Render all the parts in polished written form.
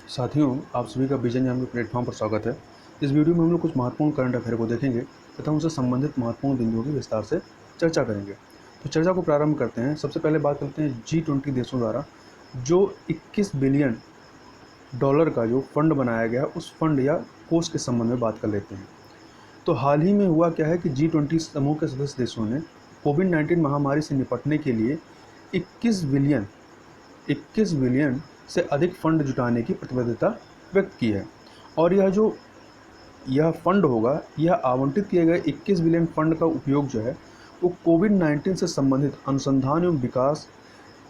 साथियों, आप सभी का विजन ज्ञान के प्लेटफॉर्म पर स्वागत है। इस वीडियो में हम लोग कुछ महत्वपूर्ण करंट अफेयर को देखेंगे तथा उनसे संबंधित महत्वपूर्ण बिंदुओं की विस्तार से चर्चा करेंगे। तो चर्चा को प्रारंभ करते हैं। सबसे पहले बात करते हैं G20 देशों द्वारा जो 21 बिलियन डॉलर का जो फंड बनाया गया, उस फंड या कोष के संबंध में बात कर लेते हैं। तो हाल ही में हुआ क्या है कि G20 समूह के सदस्य देशों ने कोविड-19 महामारी से निपटने के लिए 21 बिलियन से अधिक फंड जुटाने की प्रतिबद्धता व्यक्त की है। और यह फंड होगा, यह आवंटित किए गए 21 बिलियन फंड का उपयोग जो है वो कोविड-19 से संबंधित अनुसंधान एवं विकास,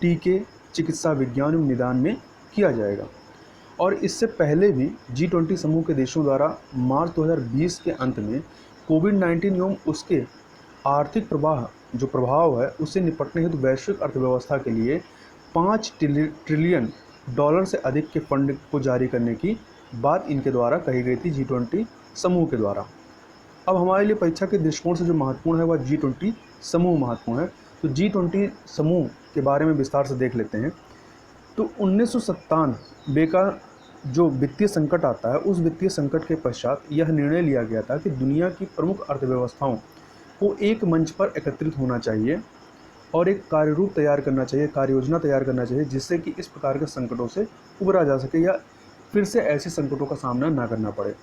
टीके, चिकित्सा विज्ञान एवं निदान में किया जाएगा। और इससे पहले भी G20 समूह के देशों द्वारा मार्च 2020 के अंत में कोविड-19 एवं उसके आर्थिक प्रभाव है उससे निपटने हेतु वैश्विक अर्थव्यवस्था के लिए 5 ट्रिलियन डॉलर से अधिक के फंड को जारी करने की बात इनके द्वारा कही गई थी G20 समूह के द्वारा। अब हमारे लिए परीक्षा के दृष्टिकोण से जो महत्वपूर्ण है वह G20 समूह महत्वपूर्ण है। तो G20 समूह के बारे में विस्तार से देख लेते हैं। तो 1997 का जो वित्तीय संकट आता है, उस वित्तीय संकट के पश्चात यह निर्णय लिया गया था कि दुनिया की प्रमुख अर्थव्यवस्थाओं को एक मंच पर एकत्रित होना चाहिए और एक कार्यरूप तैयार करना चाहिए, कार्य योजना तैयार करना चाहिए, जिससे कि इस प्रकार के संकटों से उबरा जा सके या फिर से ऐसे संकटों का सामना ना करना पड़े।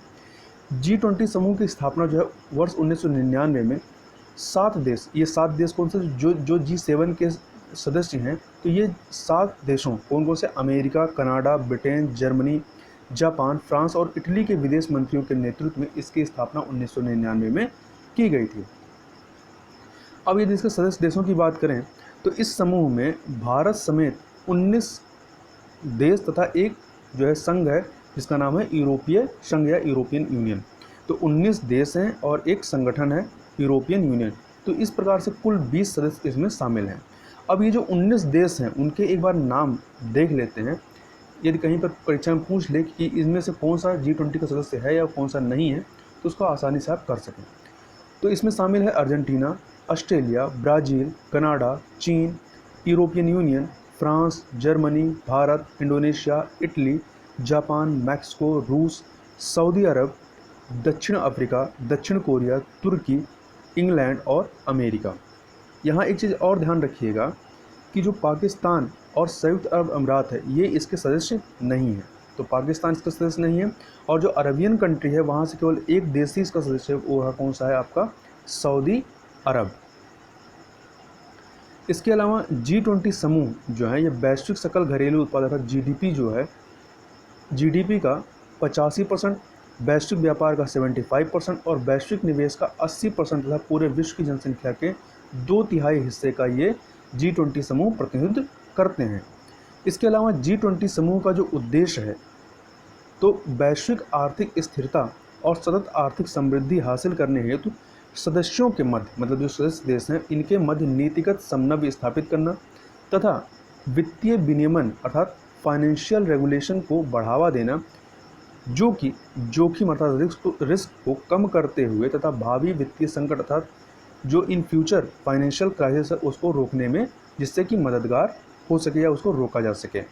G20 समूह की स्थापना जो है वर्ष 1999 में 7 देश, ये 7 देश कौन से जो G7 के सदस्य हैं, तो ये 7 देशों कौन से America, Canada, Britain, Germany, Japan, France और इटली के विदेश मंत्रियों के नेतृत्व में इसकी स्थापना 1999 में की गई थी। अब यदि इसके सदस्य देशों की बात करें तो इस समूह में भारत समेत 19 देश तथा एक जो है संघ है जिसका नाम है यूरोपीय संघ या यूरोपियन यूनियन। तो 19 देश हैं और एक संगठन है यूरोपियन यूनियन। तो इस प्रकार से कुल 20 सदस्य इसमें शामिल हैं। अब ये जो 19 देश हैं उनके एक बार नाम देख लेते हैं। यदि कहीं पर परीक्षा में पूछ ले कि इनमें से कौन सा G20 का सदस्य है या कौन सा नहीं है, तो उसको आसानी से आप कर सकें। तो इसमें शामिल है अर्जेंटीना, ऑस्ट्रेलिया, ब्राज़ील, कनाडा, चीन, European union, France, Germany, Bharat, Indonesia, Italy, Japan, Mexico, रूस, सऊदी अरब, दक्षिण अफ्रीका, दक्षिण कोरिया, तुर्की, इंग्लैंड और अमेरिका। यहाँ एक चीज़ और ध्यान रखिएगा कि जो पाकिस्तान और संयुक्त अरब अमीरात है, ये इसके सदस्य नहीं है। तो पाकिस्तान इसका सदस्य नहीं है। और जो अरबियन कंट्री है वहाँ से केवल एक देश ही इसका सदस्य है, वो कौन सा है आपका? सऊदी अरब। इसके अलावा G20 समूह जो है ये वैश्विक सकल घरेलू उत्पाद अर्थात GDP जो है, GDP का 85%, वैश्विक व्यापार का 75% और वैश्विक निवेश का 80% तथा पूरे विश्व की जनसंख्या के 2/3 हिस्से का ये G20 समूह प्रतिनिधित्व करते हैं। इसके अलावा G20 समूह का जो उद्देश्य है, तो वैश्विक आर्थिक स्थिरता और सतत आर्थिक समृद्धि हासिल करने हेतु सदस्यों के मध्य, मतलब जो सदस्य देश हैं, इनके मध्य नीतिगत समन्वय स्थापित करना तथा वित्तीय विनियमन अर्थात फाइनेंशियल रेगुलेशन को बढ़ावा देना, जो कि जोखिम अर्थात रिस्क को कम करते हुए तथा भावी वित्तीय संकट अर्थात जो इन फ्यूचर फाइनेंशियल क्राइसिस है उसको रोकने में, जिससे कि मददगार हो सके या उसको रोका जा सके।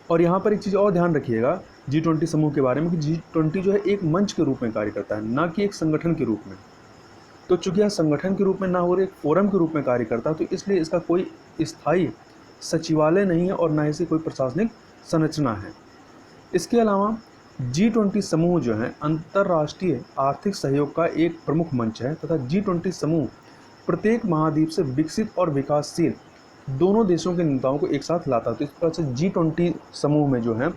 और यहाँ पर एक चीज़ और ध्यान रखिएगा G20 समूह के बारे में कि G20 जो है एक मंच के रूप में कार्य करता है, ना कि एक संगठन के रूप में। तो चूंकि यह संगठन के रूप में ना हो रहे, एक फोरम के रूप में कार्य करता है, तो इसलिए इसका कोई स्थायी सचिवालय नहीं है और ना ही कोई प्रशासनिक संरचना है। इसके अलावा G20 समूह जो है अंतर्राष्ट्रीय आर्थिक सहयोग का एक प्रमुख मंच है तथा G20 समूह प्रत्येक महाद्वीप से विकसित और विकासशील दोनों देशों के नेताओं को एक साथ लाता है। तो इस प्रकार से G20 समूह में जो है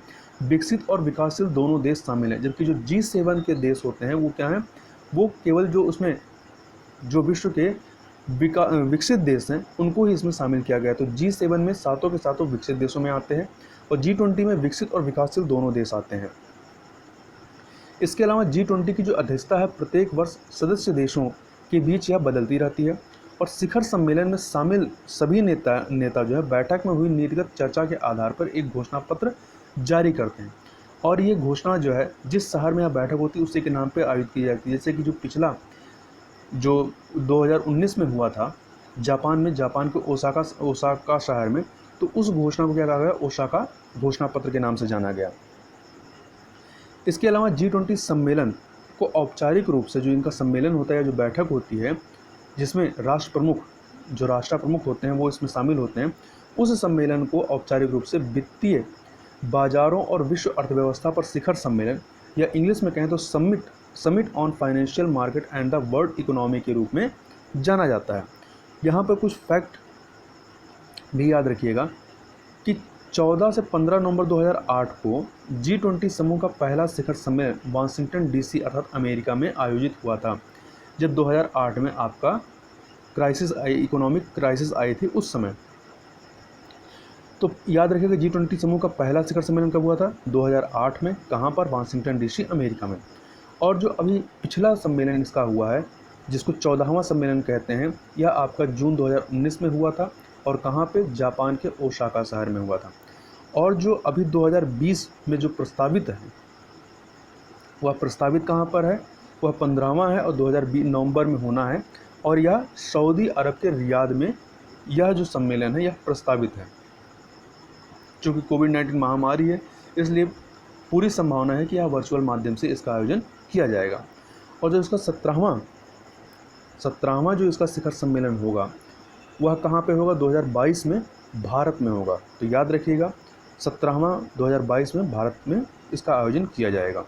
विकसित और विकासशील दोनों देश शामिल हैं, जबकि जो G7 के देश होते हैं वो क्या हैं? वो केवल जो उसमें जो विश्व के विकसित देश हैं उनको ही इसमें शामिल किया गया है। तो G7 में सातों के सातों विकसित देशों में आते हैं और G20 में विकसित और विकासशील दोनों देश आते हैं। इसके अलावा G20 की जो अध्यक्षता है प्रत्येक वर्ष सदस्य देशों के बीच यह बदलती रहती है और शिखर सम्मेलन में शामिल सभी नेता जो है बैठक में हुई नीतिगत चर्चा के आधार पर एक घोषणा पत्र जारी करते हैं। और ये घोषणा जो है जिस शहर में यह बैठक होती है उसी के नाम पे आयोजित की जाती है। जैसे कि जो पिछला जो 2019 में हुआ था जापान में, जापान के ओसाका शहर में, तो उस घोषणा को क्या कहा गया, ओसाका घोषणा पत्र के नाम से जाना गया। इसके अलावा G20 सम्मेलन को औपचारिक रूप से, जो इनका सम्मेलन होता है, जो बैठक होती है जिसमें राष्ट्र प्रमुख होते हैं वो इसमें शामिल होते हैं, उस सम्मेलन को औपचारिक रूप से वित्तीय बाजारों और विश्व अर्थव्यवस्था पर शिखर सम्मेलन, या इंग्लिश में कहें तो summit on financial market and the world economy के रूप में जाना जाता है। यहाँ पर कुछ फैक्ट भी याद रखिएगा कि 14 से 15 नवंबर 2008 को G20 समूह का पहला शिखर सम्मेलन वाशिंगटन DC अर्थात अमेरिका में आयोजित हुआ था, जब 2008 में आपका इकोनॉमिक क्राइसिस आई थी उस समय। तो याद रखिएगा G20 समूह का पहला शिखर सम्मेलन कब हुआ था, 2008 में। कहाँ पर, वाशिंगटन DC अमेरिका में। और जो अभी पिछला सम्मेलन इसका हुआ है, जिसको 14वां सम्मेलन कहते हैं, यह आपका जून 2019 में हुआ था, और कहाँ पे, जापान के ओसाका शहर में हुआ था। और जो अभी 2020 में जो प्रस्तावित है, वह प्रस्तावित कहाँ पर है, वह 15वां है और 2020 नवंबर में होना है, और यह सऊदी अरब के रियाद में यह जो सम्मेलन है यह प्रस्तावित है। चूँकि कोविड-19 महामारी है, इसलिए पूरी संभावना है कि यह वर्चुअल माध्यम से इसका आयोजन किया जाएगा। और जो इसका 17वां जो इसका शिखर सम्मेलन होगा, वह कहाँ पे होगा, 2022 में भारत में होगा। तो याद रखिएगा 17वां 2022 में भारत में इसका आयोजन किया जाएगा।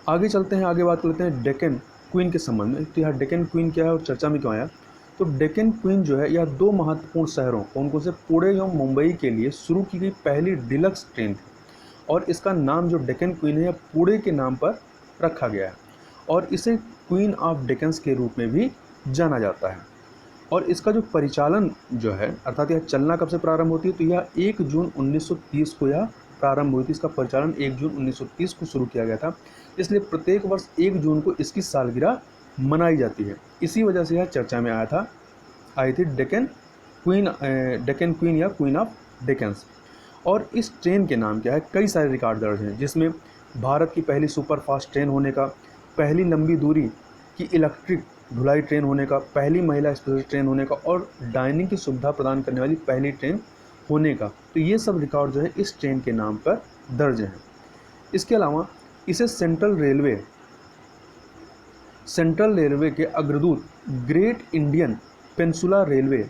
आगे चलते हैं, आगे बात करते हैं डेक्कन क्वीन के संबंध में। तो यह डेक्कन क्वीन क्या है और चर्चा में क्यों आया। तो डेक्कन क्वीन जो है, यह 2 महत्वपूर्ण शहरों, कौन से, पुणे एवं मुंबई के लिए शुरू की गई पहली डिलक्स ट्रेन थी। और इसका नाम जो डेक्कन क्वीन है, यह पुणे के नाम पर रखा गया है, और इसे क्वीन ऑफ डेक्कन्स के रूप में भी जाना जाता है। और इसका जो परिचालन जो है, अर्थात यह चलना कब से प्रारंभ होती है, तो यह 1 जून 1930 को यह प्रारंभ हुई थी। इसका परिचालन 1 जून 1930 को शुरू किया गया था, इसलिए प्रत्येक वर्ष 1 जून को इसकी सालगिरह मनाई जाती है। इसी वजह से यह चर्चा में आई थी डेक्कन क्वीन या क्वीन ऑफ डेक्कन्स। और इस ट्रेन के नाम क्या है, कई सारे रिकॉर्ड दर्ज हैं, जिसमें भारत की पहली सुपरफास्ट ट्रेन होने का, पहली लंबी दूरी की इलेक्ट्रिक ढुलाई ट्रेन होने का, पहली महिला स्पेशल ट्रेन होने का, और डाइनिंग की सुविधा प्रदान करने वाली पहली ट्रेन होने का। तो ये सब रिकॉर्ड जो है इस ट्रेन के नाम पर दर्ज हैं। इसके अलावा इसे सेंट्रल रेलवे के अग्रदूत great Indian peninsula railway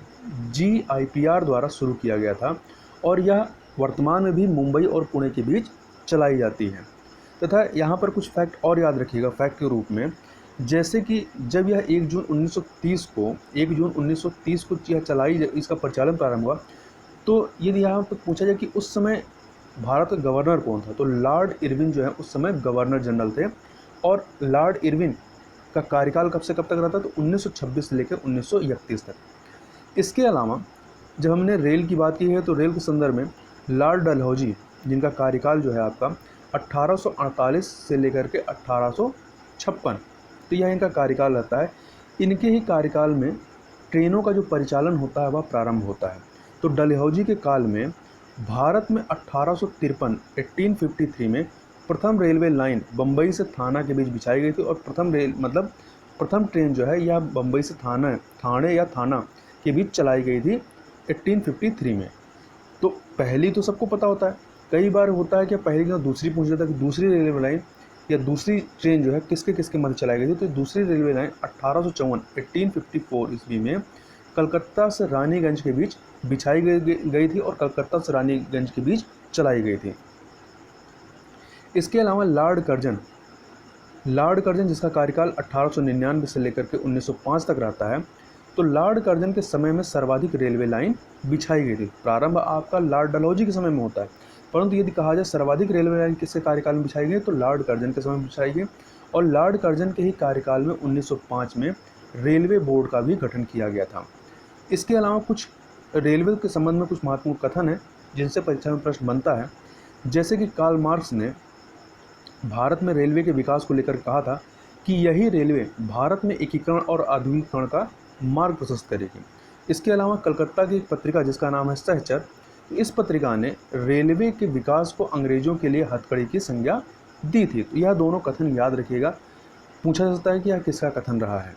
GIPR द्वारा शुरू किया गया था, और यह वर्तमान में भी मुंबई और पुणे के बीच चलाई जाती है। तथा यहाँ पर कुछ फैक्ट और याद रखिएगा फैक्ट के रूप में, जैसे कि जब यह 1 जून 1930 को यह इसका परिचालन प्रारंभ हुआ, तो यदि यहाँ पर पूछा जाए कि उस समय भारत का गवर्नर कौन था, तो लॉर्ड इरविन जो है उस समय गवर्नर जनरल थे। और लॉर्ड इरविन का कार्यकाल कब से कब तक रहता, तो 1926 से लेकर 1931 तक। इसके अलावा जब हमने रेल की बात की है, तो रेल के संदर्भ में लॉर्ड डलहौजी, जिनका कार्यकाल जो है आपका 1848 से लेकर के 1856, तो यह इनका कार्यकाल रहता है। इनके ही कार्यकाल में ट्रेनों का जो परिचालन होता है वह प्रारंभ होता है। तो डलहौजी के काल में भारत में 1853 में प्रथम रेलवे लाइन बम्बई से थाना के बीच बिछाई गई थी, और प्रथम ट्रेन जो है यह बम्बई से थाना के बीच चलाई गई थी 1853 में। तो पहली तो सबको पता होता है, कई बार होता है कि पहली की दूसरी पूछ जाता है कि दूसरी रेलवे लाइन या दूसरी ट्रेन जो है किसके मध्य चलाई गई थी। तो दूसरी रेलवे लाइन 1854 ईस्वी में कलकत्ता से रानीगंज के बीच बिछाई गई थी, और कलकत्ता से रानीगंज के बीच चलाई गई थी। इसके अलावा लॉर्ड कर्जन जिसका कार्यकाल 1899 से लेकर के 1905 तक रहता है, तो लॉर्ड कर्जन के समय में सर्वाधिक रेलवे लाइन बिछाई गई थी। प्रारंभ आपका लॉर्ड डलहौजी के समय में होता है, परंतु यदि कहा जाए सर्वाधिक रेलवे लाइन किसके कार्यकाल में बिछाई गई, तो लॉर्ड कर्जन के समय में बिछाई गई। और लॉर्ड कर्जन के ही कार्यकाल में 1905 में रेलवे बोर्ड का भी गठन किया गया था। इसके अलावा कुछ रेलवे के संबंध में कुछ महत्वपूर्ण कथन है जिनसे परीक्षा में प्रश्न बनता है, जैसे कि कार्ल मार्क्स ने भारत में रेलवे के विकास को लेकर कहा था कि यही रेलवे भारत में एकीकरण और आधुनिकीकरण का मार्ग प्रशस्त करेगी। इसके अलावा कलकत्ता की एक पत्रिका जिसका नाम है सहचर, इस पत्रिका ने रेलवे के विकास को अंग्रेजों के लिए हथकड़ी की संज्ञा दी थी। तो यह दोनों कथन याद रखिएगा, पूछा जा सकता है कि यह किसका कथन रहा है।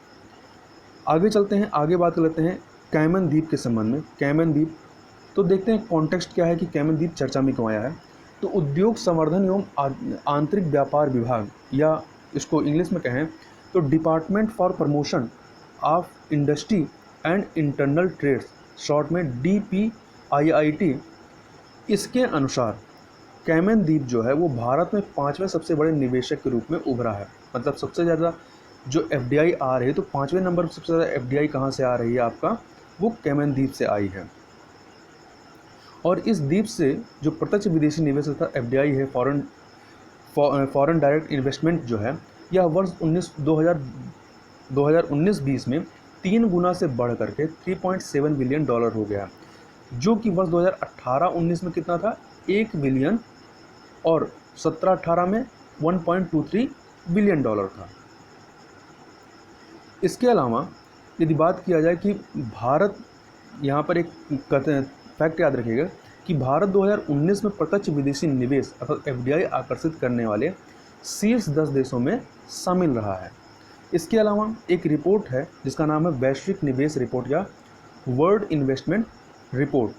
आगे चलते हैं, आगे बात करते हैं कैमन द्वीप के संबंध में। कैमन द्वीप तो देखते हैं कॉन्टेक्स्ट क्या है कि कैमन द्वीप चर्चा में क्यों आया है। तो उद्योग संवर्धन एवं आंतरिक व्यापार विभाग, या इसको इंग्लिश में कहें तो department for promotion of industry and internal trades, short में DPIIT, इसके अनुसार कैमन द्वीप जो है वो भारत में 5वें सबसे बड़े निवेशक के रूप में उभरा है। मतलब सबसे ज़्यादा जो FDI आ रही है, तो 5वें नंबर पर सबसे ज़्यादा FDI कहाँ से आ रही है आपका, वो कैमन द्वीप से आई है। और इस द्वीप से जो प्रत्यक्ष विदेशी निवेश तथा FDI है, फॉरेन डायरेक्ट इन्वेस्टमेंट जो है, यह वर्ष 2019-20 में 3 गुना से बढ़ करके $3.7 बिलियन हो गया, जो कि वर्ष 2018-19 में कितना था, 1 बिलियन, और 17-18 में $1.23 बिलियन था। इसके अलावा यदि बात किया जाए कि भारत, यहाँ पर एक फैक्ट याद रखिएगा कि भारत 2019 में प्रत्यक्ष विदेशी निवेश अर्थात FDI आकर्षित करने वाले शीर्ष 10 देशों में शामिल रहा है। इसके अलावा एक रिपोर्ट है जिसका नाम है वैश्विक निवेश रिपोर्ट या वर्ल्ड इन्वेस्टमेंट रिपोर्ट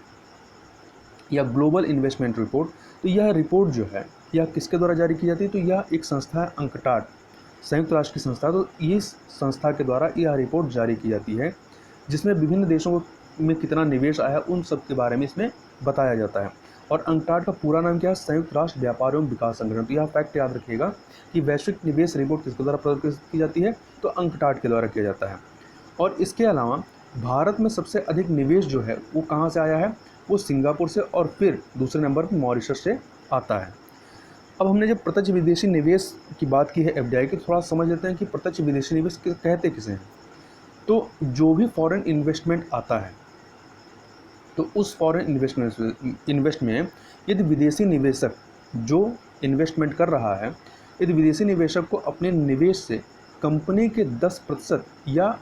या ग्लोबल इन्वेस्टमेंट रिपोर्ट। तो यह रिपोर्ट जो है यह किसके द्वारा जारी की जाती है, तो यह एक संस्था है अंकटाड, संयुक्त राष्ट्र की संस्था। तो इस संस्था के द्वारा यह रिपोर्ट जारी की जाती है जिसमें विभिन्न देशों में कितना निवेश आया उन सब के बारे में इसमें बताया जाता है। और अंकटाड का पूरा नाम क्या है, संयुक्त राष्ट्र व्यापार एवं विकास संगठन। तो यह फैक्ट याद रखिएगा कि वैश्विक निवेश रिपोर्ट किसके द्वारा प्रदर्शित की जाती है, तो अंकटाड के द्वारा किया जाता है। और इसके अलावा भारत में सबसे अधिक निवेश जो है वो कहाँ से आया है, वो सिंगापुर से, और फिर दूसरे नंबर पर मॉरिशस से आता है। अब हमने जब प्रत्यक्ष विदेशी निवेश की बात की है FDI की, तो थोड़ा समझ लेते हैं कि प्रत्यक्ष विदेशी निवेश कहते किसे हैं। तो जो भी फॉरेन इन्वेस्टमेंट आता है, तो उस फॉरेन इन्वेस्ट में यदि विदेशी निवेशक जो इन्वेस्टमेंट कर रहा है, यदि विदेशी निवेशक को अपने निवेश से कंपनी के 10% या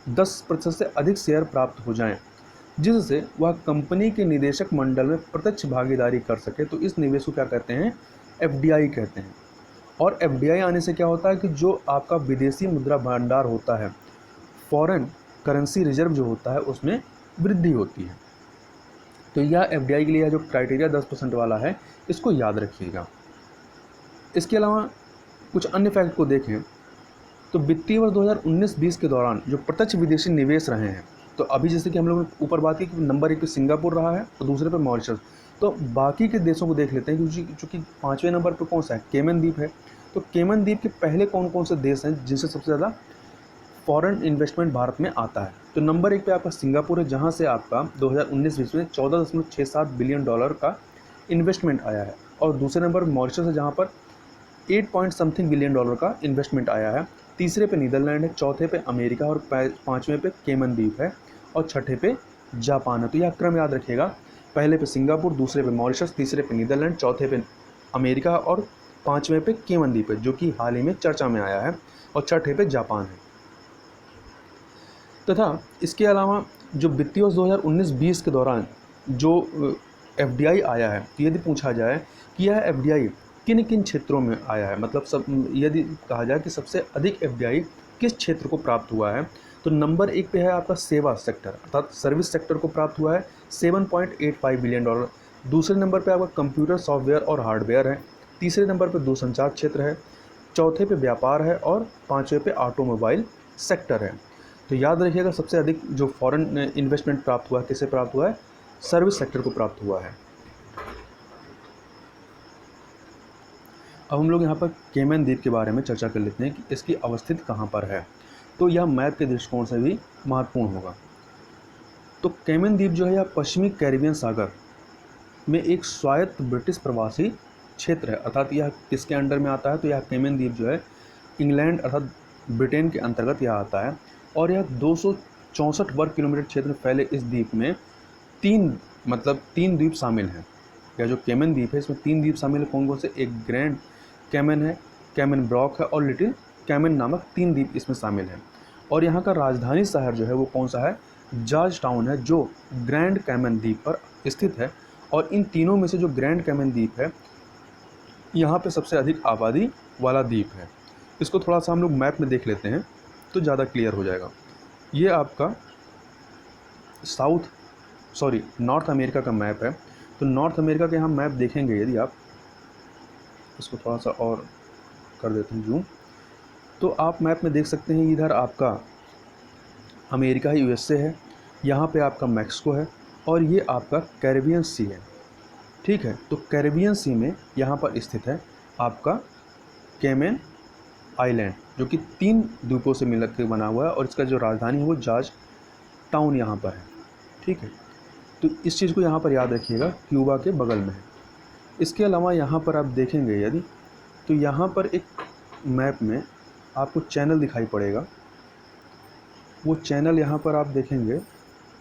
10% से अधिक शेयर प्राप्त हो जाएं, जिससे वह कंपनी के निदेशक मंडल में प्रत्यक्ष भागीदारी कर सके, तो इस निवेश को क्या कहते हैं, FDI कहते हैं। और FDI आने से क्या होता है कि जो आपका विदेशी मुद्रा भंडार होता है, फॉरेन करेंसी रिजर्व जो होता है, उसमें वृद्धि होती है। तो यह FDI के लिए जो क्राइटेरिया 10% वाला है, इसको याद रखिएगा। इसके अलावा कुछ अन्य फैक्ट को देखें तो वित्तीय वर्ष 2019-20 के दौरान जो प्रत्यक्ष विदेशी निवेश रहे हैं, तो अभी जैसे कि हम लोग ऊपर बात की कि नंबर 1 पे सिंगापुर रहा है और दूसरे पे मॉरिशस। तो बाकी के देशों को देख लेते हैं, क्योंकि 5वें नंबर पर कौन सा है, केमन द्वीप है। तो केमन द्वीप के पहले कौन कौन से देश हैं जिनसे सबसे ज़्यादा फॉरेन इन्वेस्टमेंट भारत में आता है। तो नंबर 1 पे आपका सिंगापुर है, जहां से आपका 2019-20 में $14.67 बिलियन का इन्वेस्टमेंट आया है। और दूसरे नंबर मॉरिशस है, जहां पर 8 पॉइंट समथिंग बिलियन का इन्वेस्टमेंट आया है। तीसरे पे नीदरलैंड है, चौथे पे अमेरिका, और 5वें पे केमन द्वीप है, और छठे पे जापान है। तो यह क्रम याद रखिएगा, पहले पे सिंगापुर, दूसरे पे मॉरिशस, तीसरे पे नीदरलैंड, चौथे पे अमेरिका, और 5वें पे केमन द्वीप है, जो कि हाल ही में चर्चा में आया है, और छठे पे जापान है। तथा इसके अलावा जो वित्तीय वर्ष 2019-20 के दौरान जो FDI आया है, तो यदि पूछा जाए कि यह FDI किन किन क्षेत्रों में आया है, मतलब यदि कहा जाए कि सबसे अधिक FDI किस क्षेत्र को प्राप्त हुआ है, तो नंबर 1 पे है आपका सेवा सेक्टर अर्थात सर्विस सेक्टर को प्राप्त हुआ है $7.85 बिलियन। दूसरे नंबर पे आपका कंप्यूटर सॉफ्टवेयर और हार्डवेयर है, तीसरे नंबर पे दूरसंचार क्षेत्र है, चौथे पे व्यापार है, और 5वें पे ऑटोमोबाइल सेक्टर है। तो याद रखिएगा सबसे अधिक जो फॉरेन इन्वेस्टमेंट प्राप्त हुआ है, किसे प्राप्त हुआ है, सर्विस सेक्टर को प्राप्त हुआ है। अब हम लोग यहाँ पर केमन द्वीप के बारे में चर्चा कर लेते हैं कि इसकी अवस्थित कहाँ पर है। तो यह मैप के दृष्टिकोण से भी महत्वपूर्ण होगा। तो केमन द्वीप जो है यह पश्चिमी कैरिबियन सागर में एक स्वायत्त ब्रिटिश प्रवासी क्षेत्र है, अर्थात यह किसके अंडर में आता है, तो यह केमन द्वीप जो है इंग्लैंड अर्थात ब्रिटेन के अंतर्गत यह आता है। और यह 264 वर्ग किलोमीटर क्षेत्र में फैले इस द्वीप में तीन द्वीप शामिल हैं। यह जो केमन द्वीप है इसमें 3 द्वीप शामिल है। कौन कौन से, एक ग्रैंड कैमन है, कैमन ब्रॉक है, और लिटिल कैमन नामक 3 द्वीप इसमें शामिल हैं। और यहाँ का राजधानी शहर जो है वो कौन सा है, जॉर्ज टाउन है, जो ग्रैंड कैमन द्वीप पर स्थित है। और इन तीनों में से जो ग्रैंड कैमन द्वीप है, यहाँ पे सबसे अधिक आबादी वाला द्वीप है। इसको थोड़ा सा हम लोग मैप में देख लेते हैं तो ज़्यादा क्लियर हो जाएगा। ये आपका साउथ सॉरी नॉर्थ अमेरिका का मैप है। तो नॉर्थ अमेरिका के हम मैप देखेंगे, यदि आप इसको थोड़ा सा और कर देते हैं जूम, तो आप मैप में देख सकते हैं इधर आपका अमेरिका है, यूएसए है, यहाँ पे आपका मैक्सिको है, और ये आपका कैरेबियन सी है। ठीक है, तो कैरेबियन सी में यहाँ पर स्थित है आपका केमन आइलैंड, जो कि 3 द्वीपों से मिलकर के बना हुआ है, और इसका जो राजधानी है वो जॉर्ज टाउन यहाँ पर है। ठीक है, तो इस चीज़ को यहाँ पर याद रखिएगा, क्यूबा के बगल में है। इसके अलावा यहाँ पर आप देखेंगे यदि, तो यहाँ पर एक मैप में आपको चैनल दिखाई पड़ेगा। वो चैनल यहाँ पर आप देखेंगे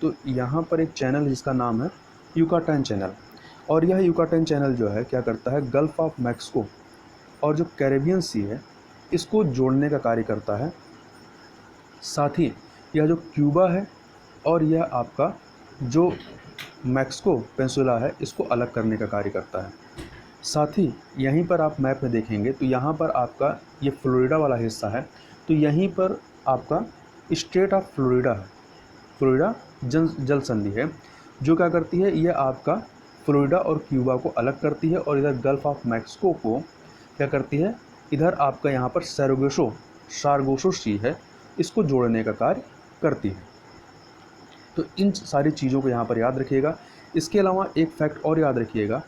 तो यहाँ पर एक चैनल है जिसका नाम है युकाटन चैनल, और यह युकाटन चैनल जो है क्या करता है, गल्फ ऑफ मैक्सिको और जो कैरेबियन सी है इसको जोड़ने का कार्य करता है। साथ ही यह जो क्यूबा है और यह आपका जो मैक्सिको पेंसुला है इसको अलग करने का कार्य करता है। साथ ही यहीं पर आप मैप में देखेंगे तो यहाँ पर आपका ये फ्लोरिडा वाला हिस्सा है, तो यहीं पर आपका स्टेट ऑफ फ्लोरिडा है। फ्लोरिडा जल संधि है जो क्या करती है, यह आपका फ्लोरिडा और क्यूबा को अलग करती है, और इधर गल्फ ऑफ मैक्सिको को क्या करती है, इधर आपका यहाँ पर सारगोसो सी है, इसको जोड़ने का कार्य करती है। तो इन सारी चीज़ों को यहाँ पर याद रखिएगा। इसके अलावा एक फैक्ट और याद रखिएगा,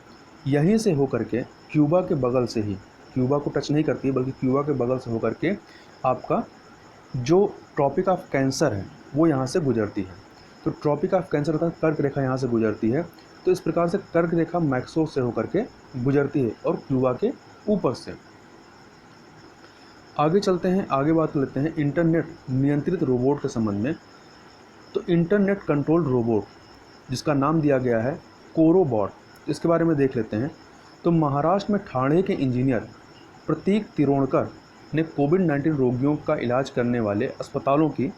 यहीं से होकर के क्यूबा के बगल से ही, क्यूबा को टच नहीं करती है बल्कि क्यूबा के बगल से होकर के आपका जो ट्रॉपिक ऑफ कैंसर है वो यहाँ से गुजरती है। तो ट्रॉपिक ऑफ कैंसर अर्थात कर्क रेखा यहाँ से गुजरती है। तो इस प्रकार से कर्क रेखा मैक्सिको से होकर के गुजरती है और क्यूबा के ऊपर से। आगे चलते हैं, आगे बात कर लेते हैं इंटरनेट नियंत्रित रोबोट के संबंध में। तो इंटरनेट कंट्रोल्ड रोबोट जिसका नाम दिया गया है कोरोबॉट, इसके बारे में देख लेते हैं। तो महाराष्ट्र में ठाणे के इंजीनियर प्रतीक तिरोणकर ने कोविड-19 रोगियों का इलाज करने वाले अस्पतालों की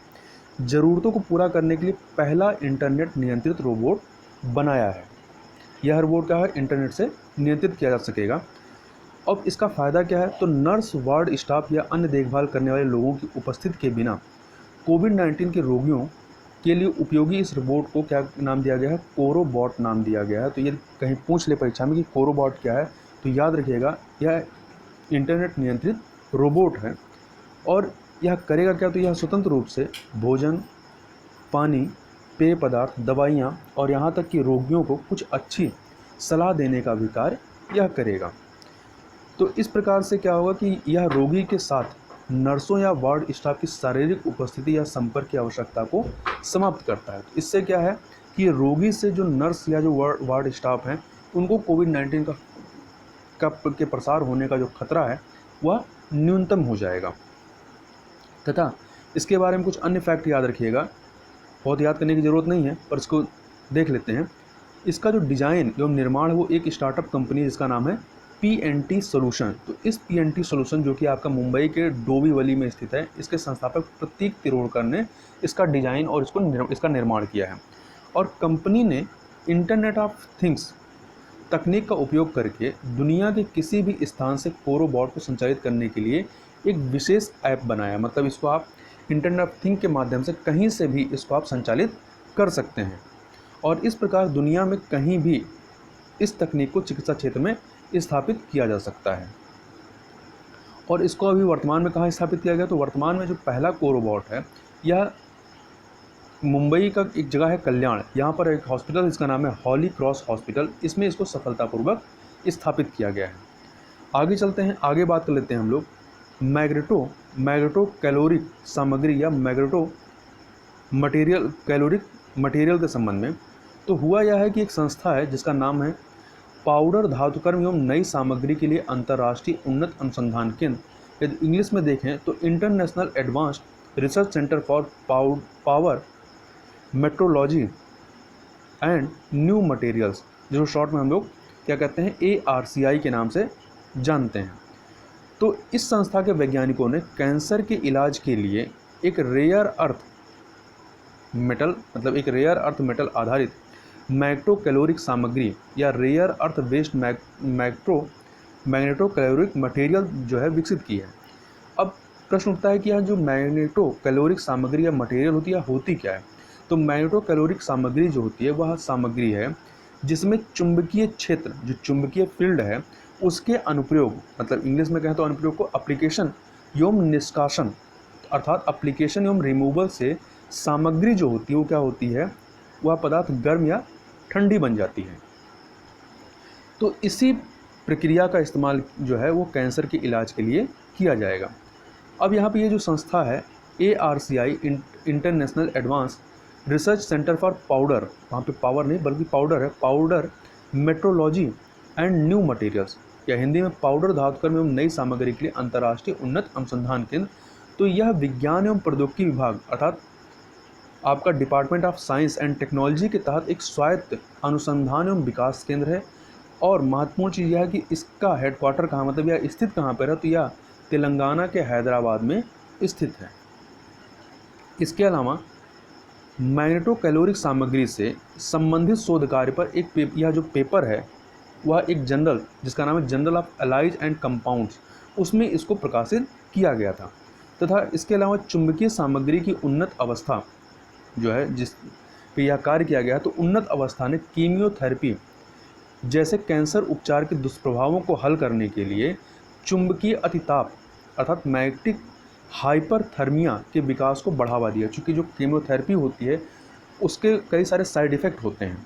ज़रूरतों को पूरा करने के लिए पहला इंटरनेट नियंत्रित रोबोट बनाया है। यह रोबोट क्या है, इंटरनेट से नियंत्रित किया जा सकेगा। अब इसका फ़ायदा क्या है, तो नर्स, वार्ड स्टाफ या अन्य देखभाल करने वाले लोगों की उपस्थिति के बिना कोविड-19 के रोगियों के लिए उपयोगी इस रोबोट को क्या नाम दिया गया है, कोरोबॉट नाम दिया गया है। तो ये कहीं पूछ ले परीक्षा में कि कोरोबॉट क्या है, तो याद रखिएगा यह इंटरनेट नियंत्रित रोबोट है। और यह करेगा क्या, तो यह स्वतंत्र रूप से भोजन, पानी, पेय पदार्थ, दवाइयाँ और यहाँ तक कि रोगियों को कुछ अच्छी सलाह देने का भी कार्य यह करेगा। तो इस प्रकार से क्या होगा कि यह रोगी के साथ नर्सों या वार्ड स्टाफ की शारीरिक उपस्थिति या संपर्क की आवश्यकता को समाप्त करता है। इससे क्या है कि रोगी से जो नर्स या जो वार्ड स्टाफ हैं उनको कोविड-19 के प्रसार होने का जो खतरा है वह न्यूनतम हो जाएगा। तथा इसके बारे में कुछ अन्य फैक्ट याद रखिएगा, बहुत याद करने की ज़रूरत नहीं है पर इसको देख लेते हैं। इसका जो डिज़ाइन एवं निर्माण है वो एक स्टार्टअप कंपनी है जिसका नाम है PNT सॉल्यूशन। तो इस PNT सॉल्यूशन जो कि आपका मुंबई के डोंबिवली में स्थित है, इसके संस्थापक प्रतीक तिरोड़कर ने इसका डिज़ाइन और इसका निर्माण किया है। और कंपनी ने इंटरनेट ऑफ थिंग्स तकनीक का उपयोग करके दुनिया के किसी भी स्थान से कोरोबॉट को संचालित करने के लिए एक विशेष ऐप बनाया। मतलब इसको आप इंटरनेट ऑफ थिंग के माध्यम से कहीं से भी इसको आप संचालित कर सकते हैं, और इस प्रकार दुनिया में कहीं भी इस तकनीक को चिकित्सा क्षेत्र में स्थापित किया जा सकता है। और इसको अभी वर्तमान में कहाँ स्थापित किया गया, तो वर्तमान में जो पहला कोरोबॉट है यह मुंबई का एक जगह है कल्याण, यहाँ पर एक हॉस्पिटल जिसका नाम है हॉली क्रॉस हॉस्पिटल, इसमें इसको सफलतापूर्वक स्थापित किया गया है। आगे चलते हैं, आगे बात कर लेते हैं हम लोग मैग्नेटो कैलोरिक सामग्री या मैग्नेटो कैलोरिक मटेरियल के संबंध में। तो हुआ यह है कि एक संस्था है जिसका नाम है पाउडर धातुकर्म एवं नई सामग्री के लिए अंतर्राष्ट्रीय उन्नत अनुसंधान केंद्र, यदि इंग्लिश में देखें तो international advanced research centre for power metrology and new materials, जो शॉर्ट में हम लोग क्या कहते हैं ARCI के नाम से जानते हैं। तो इस संस्था के वैज्ञानिकों ने कैंसर के इलाज के लिए एक रेयर अर्थ मेटल आधारित मैग्नेटो कैलोरिक सामग्री या rare earth based magneto caloric material जो है विकसित की है। अब प्रश्न उठता है कि यह जो मैग्नेटो कैलोरिक सामग्री या मटेरियल होती है होती क्या है। तो तो मैग्नेटोकैलोरिक सामग्री जो होती है वह सामग्री है जिसमें चुंबकीय क्षेत्र, जो चुंबकीय फील्ड है, उसके अनुप्रयोग, मतलब इंग्लिश में कहें तो अनुप्रयोग को एप्लीकेशन एवं निष्कासन, अर्थात एप्लीकेशन एवं रिमूवल से सामग्री जो होती है वो क्या होती है, वह पदार्थ गर्म या ठंडी बन जाती है। तो इसी प्रक्रिया का इस्तेमाल जो है वो कैंसर के इलाज के लिए किया जाएगा। अब यहाँ पे ये जो संस्था है ARCI, international advance research centre for powder, वहाँ पे पावर नहीं बल्कि पाउडर है, powder metrology and new materials, या हिंदी में पाउडर धातुकर्म एवं नई सामग्री के लिए अंतर्राष्ट्रीय उन्नत अनुसंधान केंद्र। तो यह विज्ञान एवं प्रौद्योगिकी विभाग अर्थात आपका department of science and technology के तहत एक स्वायत्त अनुसंधान एवं विकास केंद्र है। और महत्वपूर्ण चीज़ यह है कि इसका हेडक्वार्टर कहाँ, मतलब यह स्थित कहाँ पर है, तो यह तेलंगाना के हैदराबाद में स्थित है। इसके अलावा मैग्नेटोकैलोरिक सामग्री से संबंधित शोध कार्य पर यह जो पेपर है वह एक जर्नल जिसका नाम है journal of allies and compounds, उसमें इसको प्रकाशित किया गया था। तथा इसके अलावा चुंबकीय सामग्री की उन्नत अवस्था जो है जिस पे यह कार्य किया गया, तो उन्नत अवस्था ने कीमियोथेरेपी जैसे कैंसर उपचार के दुष्प्रभावों को हल करने के लिए चुंबकीय अतिताप अर्थात मैग्नेटिक हाइपरथर्मिया के विकास को बढ़ावा दिया। चूँकि जो कीमोथेरेपी होती है उसके कई सारे साइड इफ़ेक्ट होते हैं,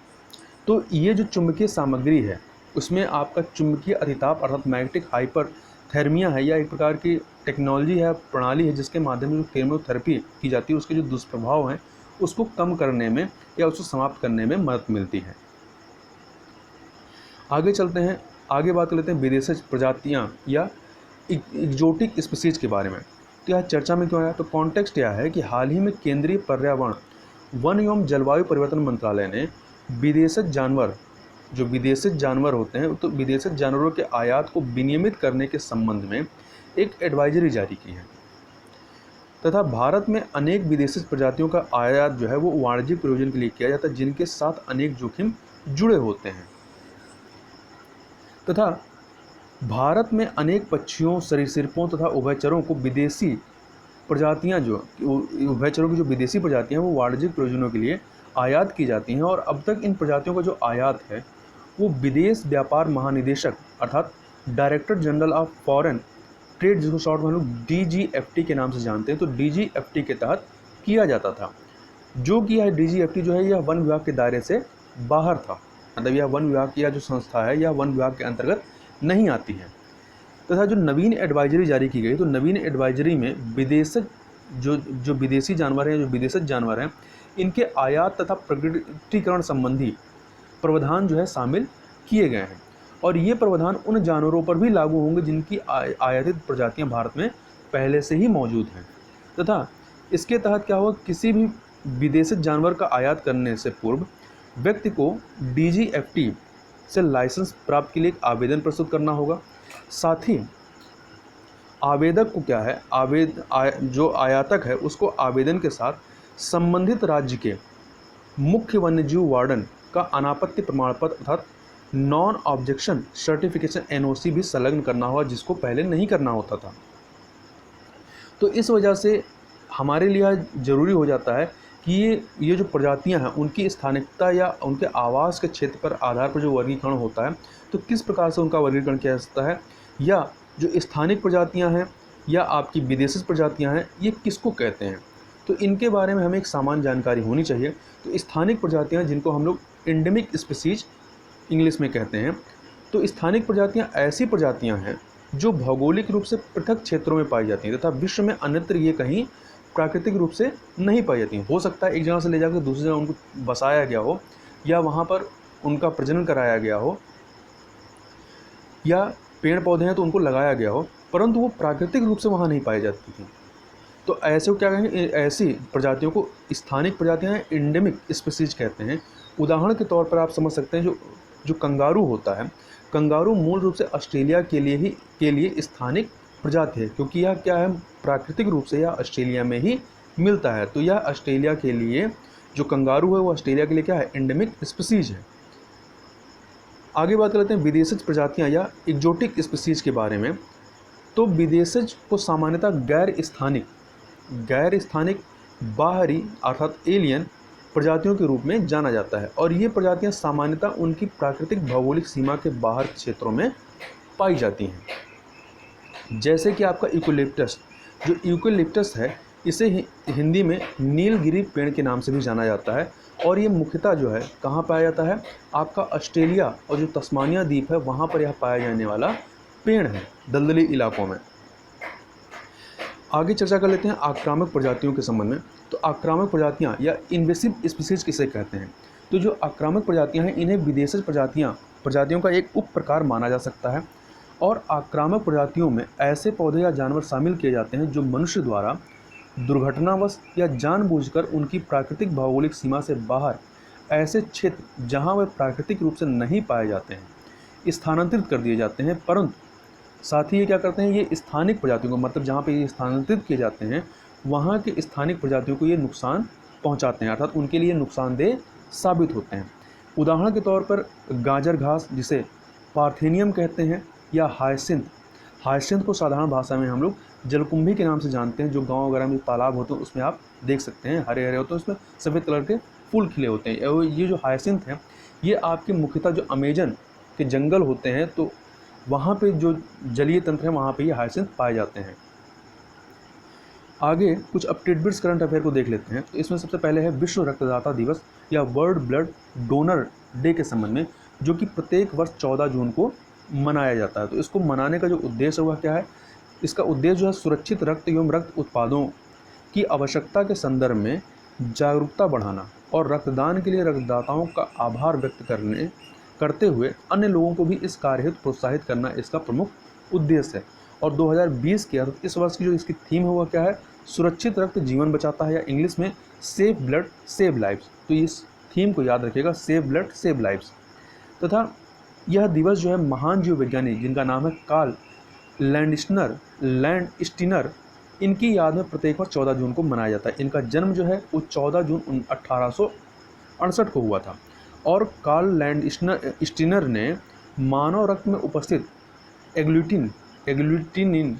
तो ये जो चुंबकीय सामग्री है उसमें आपका चुंबकीय अतिताप अर्थात मैग्नेटिक हाइपरथर्मिया है, या एक प्रकार की टेक्नोलॉजी है, प्रणाली है जिसके माध्यम से जो कीमोथेरेपी की जाती है उसके जो दुष्प्रभाव हैं उसको कम करने में या उसको समाप्त करने में मदद मिलती है। आगे चलते हैं, आगे बात कर लेते हैं विदेशी प्रजातियाँ या एक्जोटिक स्पीसीज के बारे में। तो यह चर्चा में क्यों आया, तो कॉन्टेक्स्ट यह है कि हाल ही में केंद्रीय पर्यावरण, वन एवं जलवायु परिवर्तन मंत्रालय ने विदेशी जानवर, जो विदेशी जानवर होते हैं, तो विदेशी जानवरों के आयात को विनियमित करने के संबंध में एक एडवाइजरी जारी की है। तथा भारत में अनेक विदेशी प्रजातियों का आयात जो है वो वाणिज्यिक प्रयोजन के लिए किया जाता है, जिनके साथ अनेक जोखिम जुड़े होते हैं। तथा भारत में अनेक पक्षियों, सरीसृपों तथा उभयचरों को विदेशी प्रजातियां, जो उभयचरों की जो विदेशी प्रजातियां हैं वो वाणिज्यिक प्रयोजनों के लिए आयात की जाती हैं। और अब तक इन प्रजातियों का जो आयात है वो विदेश व्यापार महानिदेशक अर्थात director general of foreign trade, जिसको शॉर्ट में हम लोग DGFT के नाम से जानते हैं, तो DGFT के तहत किया जाता था। जो कि यह DGFT जो है यह वन विभाग के दायरे से बाहर था, मतलब यह वन विभाग की यह जो संस्था है यह वन विभाग के अंतर्गत नहीं आती है। तथा जो नवीन एडवाइजरी जारी की गई, तो नवीन एडवाइजरी में विदेशी जो विदेशी जानवर हैं, जो विदेशी जानवर हैं, इनके आयात तथा प्रकटीकरण संबंधी प्रावधान जो है शामिल किए गए हैं। और ये प्रावधान उन जानवरों पर भी लागू होंगे जिनकी आयातित प्रजातियां भारत में पहले से ही मौजूद हैं। तथा इसके तहत क्या होगा, किसी भी विदेशी जानवर का आयात करने से पूर्व व्यक्ति को DGFT से लाइसेंस प्राप्त के लिए एक आवेदन प्रस्तुत करना होगा। साथ ही आवेदक को क्या है, जो आयातक है उसको आवेदन के साथ संबंधित राज्य के मुख्य वन्यजीव वार्डन का अनापत्ति प्रमाण पत्र अर्थात नॉन ऑब्जेक्शन सर्टिफिकेशन NOC भी संलग्न करना होगा, जिसको पहले नहीं करना होता था। तो इस वजह से हमारे लिए ज़रूरी हो जाता है कि ये जो प्रजातियां हैं उनकी स्थानिकता या उनके आवास के क्षेत्र पर आधार पर जो वर्गीकरण होता है, तो किस प्रकार से उनका वर्गीकरण किया जा सकता है, या जो स्थानिक प्रजातियां हैं या आपकी विदेशी प्रजातियां हैं ये किसको कहते हैं, तो इनके बारे में हमें एक सामान्य जानकारी होनी चाहिए। तो स्थानिक प्रजातियां जिनको हम लोग एंडेमिक स्पीसीज इंग्लिश में कहते हैं, तो स्थानिक प्रजातियां ऐसी प्रजातियां हैं जो भौगोलिक रूप से पृथक क्षेत्रों में पाई जाती हैं तथा विश्व में अन्यत्र ये कहीं प्राकृतिक रूप से नहीं पाई जाती। हो सकता है एक जगह से ले जाकर दूसरी जगह उनको बसाया गया हो या वहाँ पर उनका प्रजनन कराया गया हो, या पेड़ पौधे हैं तो उनको लगाया गया हो, परंतु वो प्राकृतिक रूप से वहाँ नहीं पाई जाती थी। तो ऐसे को क्या कहेंगे, ऐसी प्रजातियों को स्थानिक प्रजातियाँ एंडेमिक स्पीसीज कहते हैं। उदाहरण के तौर पर आप समझ सकते हैं जो कंगारू होता है, कंगारू मूल रूप से ऑस्ट्रेलिया के लिए स्थानिक प्रजाति है, क्योंकि यह क्या है प्राकृतिक रूप से यह ऑस्ट्रेलिया में ही मिलता है। तो यह ऑस्ट्रेलिया के लिए जो कंगारू है वो ऑस्ट्रेलिया के लिए क्या है, एंडेमिक स्पीसीज है। आगे बात करते हैं विदेशी प्रजातियां या एक्जोटिक स्पीसीज के बारे में। तो विदेशी को सामान्यतः गैर स्थानिक बाहरी अर्थात एलियन प्रजातियों के रूप में जाना जाता है और ये प्रजातियां सामान्यतः उनकी प्राकृतिक भौगोलिक सीमा के बाहर क्षेत्रों में पाई जाती हैं। जैसे कि आपका यूकेलिप्टस, जो यूकेलिप्टस है इसे हिंदी में नीलगिरी पेड़ के नाम से भी जाना जाता है और ये मुख्यतः जो है कहाँ पाया जाता है, आपका ऑस्ट्रेलिया और जो तस्मानिया द्वीप है वहाँ पर यह पाया जाने वाला पेड़ है, दलदली इलाकों में। आगे चर्चा कर लेते हैं आक्रामक प्रजातियों के संबंध में। तो आक्रामक प्रजातियां या इन्वेसिव स्पीसीज किसे कहते हैं? तो जो आक्रामक प्रजातियां हैं इन्हें विदेशी प्रजातियों का एक उप प्रकार माना जा सकता है और आक्रामक प्रजातियों में ऐसे पौधे या जानवर शामिल किए जाते हैं जो मनुष्य द्वारा दुर्घटनावश या जानबूझकर उनकी प्राकृतिक भौगोलिक सीमा से बाहर ऐसे क्षेत्र जहां वे प्राकृतिक रूप से नहीं पाए जाते हैं स्थानांतरित कर दिए जाते हैं। परंतु साथ ही ये क्या करते हैं, ये स्थानिक प्रजातियों को, मतलब जहाँ पे ये स्थानांतरित किए जाते हैं वहाँ के स्थानिक प्रजातियों को ये नुकसान पहुँचाते हैं, अर्थात उनके लिए नुकसानदेह साबित होते हैं। उदाहरण के तौर पर गाजर घास, जिसे पार्थेनियम कहते हैं, या हायसिंथ को साधारण भाषा में हम लोग जलकुंभी के नाम से जानते हैं, जो गाँव वगैरह में तालाब होते हैं उसमें आप देख सकते हैं, हरे हरे होते हैं, उसमें सफ़ेद कलर के फूल खिले होते हैं। ये जो हायसिंथ हैं ये आपके मुख्यतः जो अमेजन के जंगल होते हैं तो वहाँ पे जो जलीय तंत्र है वहाँ पे ये हायसिंथ पाए जाते हैं। आगे कुछ अपडेट्स करंट अफेयर को देख लेते हैं। तो इसमें सबसे पहले है विश्व रक्तदाता दिवस या वर्ल्ड ब्लड डोनर डे के संबंध में, जो कि प्रत्येक वर्ष 14 जून को मनाया जाता है। तो इसको मनाने का जो उद्देश्य हुआ क्या है, इसका उद्देश्य जो है सुरक्षित रक्त एवं रक्त उत्पादों की आवश्यकता के संदर्भ में जागरूकता बढ़ाना और रक्तदान के लिए रक्तदाताओं का आभार व्यक्त करते हुए अन्य लोगों को भी इस कार्य हेतु प्रोत्साहित करना इसका प्रमुख उद्देश्य है। और 2020 के अर्थात इस वर्ष की जो इसकी थीम हुआ क्या है, सुरक्षित रक्त जीवन बचाता है, या इंग्लिश में सेफ ब्लड सेव लाइव्स। तो इस थीम को याद रखिएगा, सेफ ब्लड सेव लाइव्स। तथा यह दिवस जो है महान जीव वैज्ञानिक जिनका नाम है कार्ल लैंडस्टीनर, इनकी याद में प्रत्येक वर्ष 14 जून को मनाया जाता है। इनका जन्म जो है वो 14 जून 1868 को हुआ था और कार्ल लैंडस्टीनर ने मानव रक्त में उपस्थित एग्लूटिनिन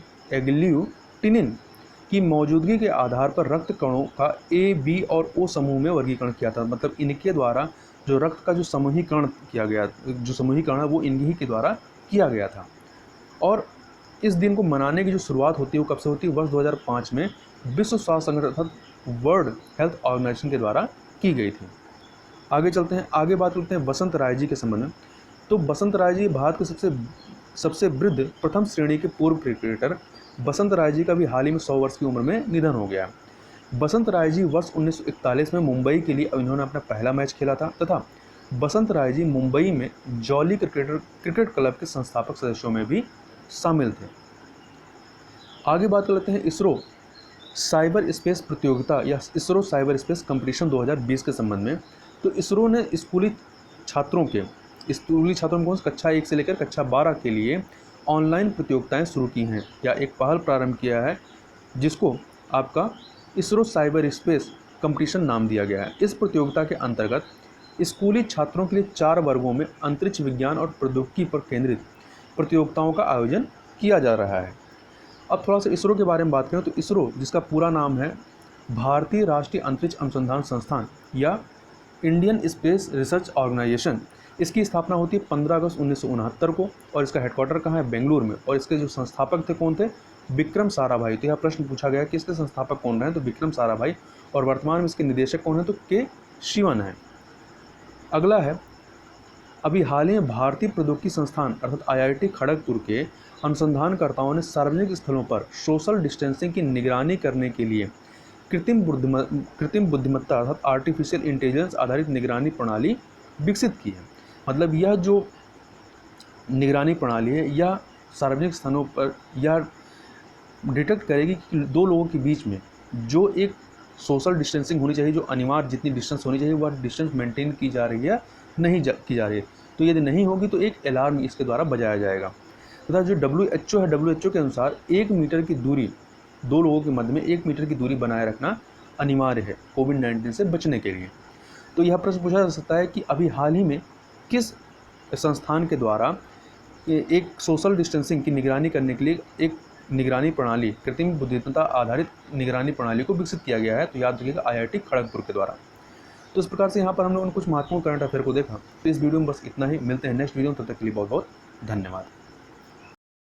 की मौजूदगी के आधार पर रक्त कणों का ए, बी और ओ समूह में वर्गीकरण किया था। मतलब इनके द्वारा जो रक्त का जो समूहीकरण है वो इन्हीं के द्वारा किया गया था। और इस दिन को मनाने की जो शुरुआत होती है वो कब से होती है, वर्ष 2005 में विश्व स्वास्थ्य संगठन अर्थात वर्ल्ड हेल्थ ऑर्गेनाइजेशन के द्वारा की गई थी। आगे चलते हैं, आगे बात करते हैं वसंत राय जी के संबंध में। तो वसंत राय जी भारत के सबसे वृद्ध प्रथम श्रेणी के पूर्व क्रिकेटर वसंत राय जी का भी हाल ही में 100 वर्ष की उम्र में निधन हो गया। वसंत राय जी वर्ष 1941 में मुंबई के लिए इन्होंने अपना पहला मैच खेला था तथा वसंत राय जी मुंबई में जॉली क्रिकेट क्लब के संस्थापक सदस्यों में भी शामिल थे। आगे बात कर लेते हैं इसरो साइबर स्पेस प्रतियोगिता या इसरो साइबर स्पेस कंपटीशन 2020 के संबंध में। तो इसरो ने स्कूली छात्रों में कक्षा 1 से लेकर कक्षा 12 के लिए ऑनलाइन प्रतियोगिताएं शुरू की हैं या एक पहल प्रारंभ किया है जिसको आपका इसरो साइबर स्पेस कंपटीशन नाम दिया गया है। इस प्रतियोगिता के अंतर्गत स्कूली छात्रों के लिए 4 वर्गों में अंतरिक्ष विज्ञान और प्रौद्योगिकी पर केंद्रित प्रतियोगिताओं का आयोजन किया जा रहा है। अब थोड़ा सा इसरो के बारे में बात करें तो इसरो, जिसका पूरा नाम है भारतीय राष्ट्रीय अंतरिक्ष अनुसंधान संस्थान या इंडियन स्पेस रिसर्च ऑर्गेनाइजेशन, इसकी स्थापना होती है 15 अगस्त 1969 को और इसका हेडक्वार्टर कहाँ है, बेंगलुरु में। और इसके जो संस्थापक थे कौन थे, विक्रम साराभाई। तो यह प्रश्न पूछा गया कि इसके संस्थापक कौन रहे, तो विक्रम साराभाई। और वर्तमान में इसके निदेशक कौन है, तो के शिवन है। अगला है, अभी हाल ही में भारतीय प्रौद्योगिकी संस्थान अर्थात IIT खड़गपुर के अनुसंधानकर्ताओं ने सार्वजनिक स्थलों पर सोशल डिस्टेंसिंग की निगरानी करने के लिए कृत्रिम बुद्धिमत्ता अर्थात आर्टिफिशियल इंटेलिजेंस आधारित निगरानी प्रणाली विकसित की है। मतलब यह जो निगरानी प्रणाली है यह सार्वजनिक स्थानों पर यह डिटेक्ट करेगी कि 2 लोगों के बीच में जो एक सोशल डिस्टेंसिंग होनी चाहिए, जो अनिवार्य जितनी डिस्टेंस होनी चाहिए वह डिस्टेंस मेंटेन की जा रही है नहीं की जा रही है। तो यदि नहीं होगी तो एक अलार्म इसके द्वारा बजाया जाएगा। तथा जो WHO है, WHO के अनुसार 1 मीटर की दूरी, 2 लोगों के मध्य में 1 मीटर की दूरी बनाए रखना अनिवार्य है कोविड-19 से बचने के लिए। तो यह प्रश्न पूछा जा सकता है कि अभी हाल ही में किस संस्थान के द्वारा एक सोशल डिस्टेंसिंग की निगरानी करने के लिए एक निगरानी प्रणाली, कृत्रिम बुद्धिमत्ता आधारित निगरानी प्रणाली को विकसित किया गया है। तो याद रखिएगा IIT खड़गपुर के द्वारा। तो इस प्रकार से यहाँ पर हम लोगों ने कुछ महत्वपूर्ण करंट अफेयर को देखा। तो इस वीडियो में बस इतना ही, मिलते हैं नेक्स्ट वीडियो में, तब तक के लिए बहुत बहुत धन्यवाद।